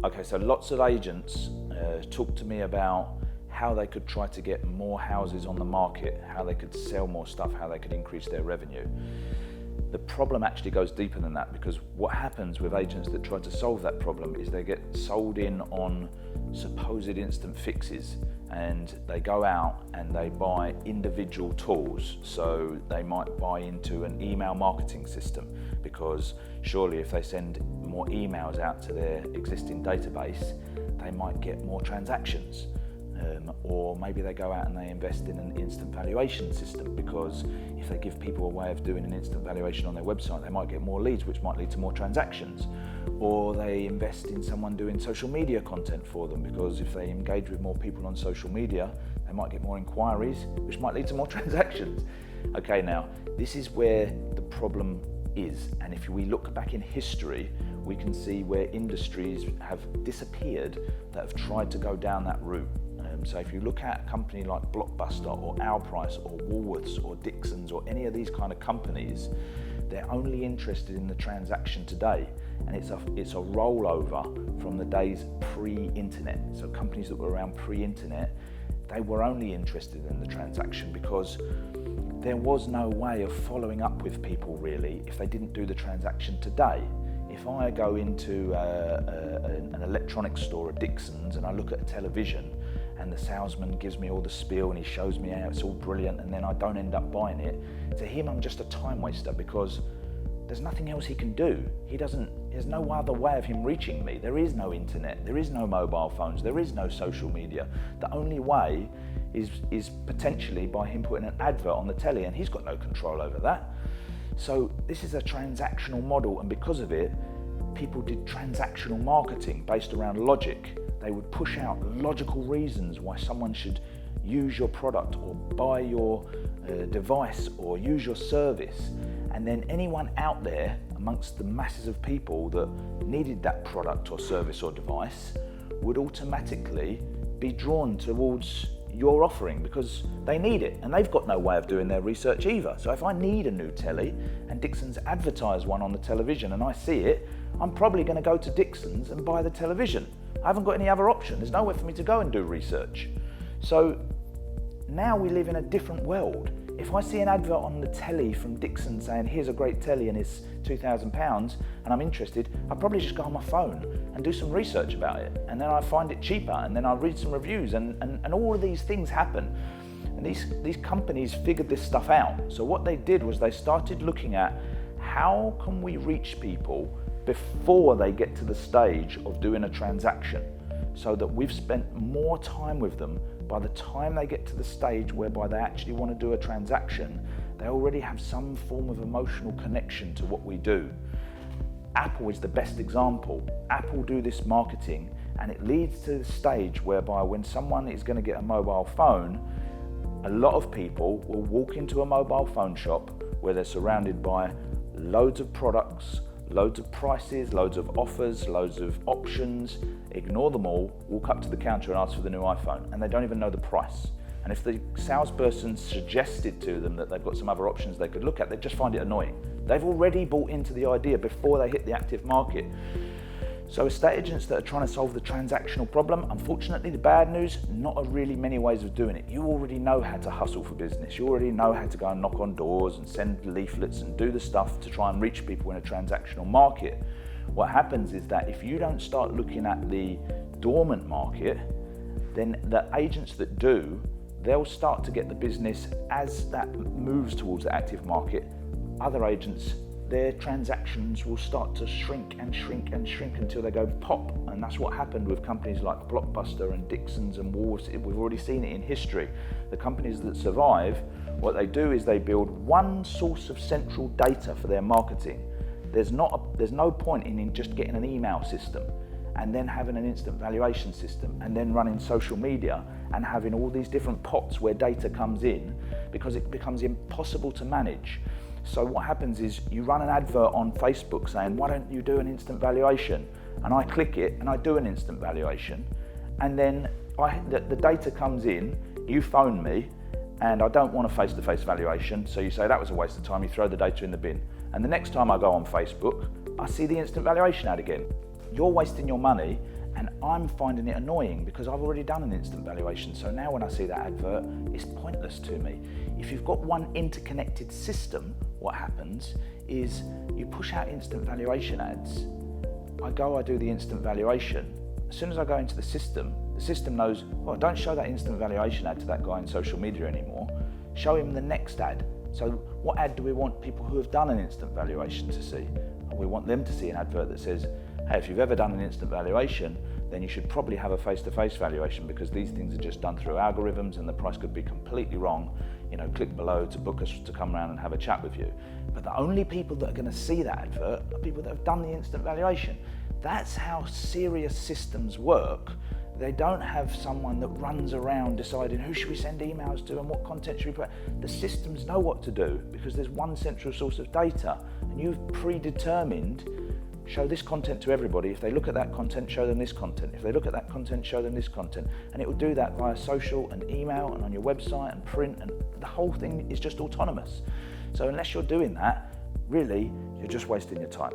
Okay, so lots of agents talk to me about how they could try to get more houses on the market, how they could sell more stuff, how they could increase their revenue. The problem actually goes deeper than that, because what happens with agents that try to solve that problem is they get sold in on supposed instant fixes, and they go out and they buy individual tools. So they might buy into an email marketing system, because surely if they send more emails out to their existing database, they might get more transactions. Or maybe they go out and they invest in an instant valuation system, because if they give people a way of doing an instant valuation on their website, they might get more leads, which might lead to more transactions. Or they invest in someone doing social media content for them, because if they engage with more people on social media, they might get more inquiries, which might lead to more transactions. Okay, now this is where the problem is, and if we look back in history, we can see where industries have disappeared that have tried to go down that route. So if you look at a company like Blockbuster or Our Price or Woolworths or Dixons or any of these kind of companies, they're only interested in the transaction today, and it's a rollover from the days pre-internet. So companies that were around pre-internet, they were only interested in the transaction because there was no way of following up with people really if they didn't do the transaction today. If I go into an electronics store, a Dixons, and I look at a television, and the salesman gives me all the spiel and he shows me how it's all brilliant, and then I don't end up buying it, to him I'm just a time waster, because there's nothing else he can do. There's no other way of him reaching me. There is no internet, there is no mobile phones, there is no social media. The only way is potentially by him putting an advert on the telly, and he's got no control over that. So this is a transactional model, and because of it, people did transactional marketing based around logic. They would push out logical reasons why someone should use your product or buy your device or use your service. And then anyone out there amongst the masses of people that needed that product or service or device would automatically be drawn towards your offering, because they need it and they've got no way of doing their research either. So if I need a new telly and Dixons advertise one on the television and I see it, I'm probably going to go to Dixons and buy the television. I haven't got any other option. There's nowhere for me to go and do research. So now we live in a different world. If I see an advert on the telly from Dixons saying, here's a great telly and it's £2,000 and I'm interested, I'll probably just go on my phone and do some research about it. And then I find it cheaper, and then I read some reviews, and all of these things happen. And these companies figured this stuff out. So what they did was they started looking at how can we reach people before they get to the stage of doing a transaction, so that we've spent more time with them. By the time they get to the stage whereby they actually want to do a transaction, they already have some form of emotional connection to what we do. Apple is the best example. Apple do this marketing, and it leads to the stage whereby when someone is going to get a mobile phone, a lot of people will walk into a mobile phone shop where they're surrounded by loads of products, loads of prices, loads of offers, loads of options, ignore them all, walk up to the counter and ask for the new iPhone, and they don't even know the price. And if the salesperson suggested to them that they've got some other options they could look at, they just find it annoying. They've already bought into the idea before they hit the active market. So estate agents that are trying to solve the transactional problem, unfortunately the bad news, not really many ways of doing it. You already know how to hustle for business. You already know how to go and knock on doors and send leaflets and do the stuff to try and reach people in a transactional market. What happens is that if you don't start looking at the dormant market, then the agents that do, they'll start to get the business as that moves towards the active market. Other agents, their transactions will start to shrink and shrink and shrink until they go pop. And that's what happened with companies like Blockbuster and Dixons and Woolworths. We've already seen it in history. The companies that survive, what they do is they build one source of central data for their marketing. There's no point in just getting an email system and then having an instant valuation system and then running social media and having all these different pots where data comes in, because it becomes impossible to manage. So what happens is you run an advert on Facebook saying, why don't you do an instant valuation? And I click it and I do an instant valuation. And then the data comes in, you phone me, and I don't want a face-to-face valuation. So you say that was a waste of time, you throw the data in the bin. And the next time I go on Facebook, I see the instant valuation ad again. You're wasting your money And I'm finding it annoying because I've already done an instant valuation. So now when I see that advert, it's pointless to me. If you've got one interconnected system, what happens is you push out instant valuation ads. I do the instant valuation. As soon as I go into the system knows, well, don't show that instant valuation ad to that guy on social media anymore. Show him the next ad. So what ad do we want people who have done an instant valuation to see? We want them to see an advert that says, hey, if you've ever done an instant valuation, then you should probably have a face-to-face valuation because these things are just done through algorithms and the price could be completely wrong. You know, click below to book us to come around and have a chat with you. But the only people that are going to see that advert are people that have done the instant valuation. That's how serious systems work. They don't have someone that runs around deciding who should we send emails to and what content should we put. The systems know what to do because there's one central source of data and you've predetermined, show this content to everybody. If they look at that content, show them this content. If they look at that content, show them this content. And it will do that via social and email and on your website and print, and the whole thing is just autonomous. So unless you're doing that, really, you're just wasting your time.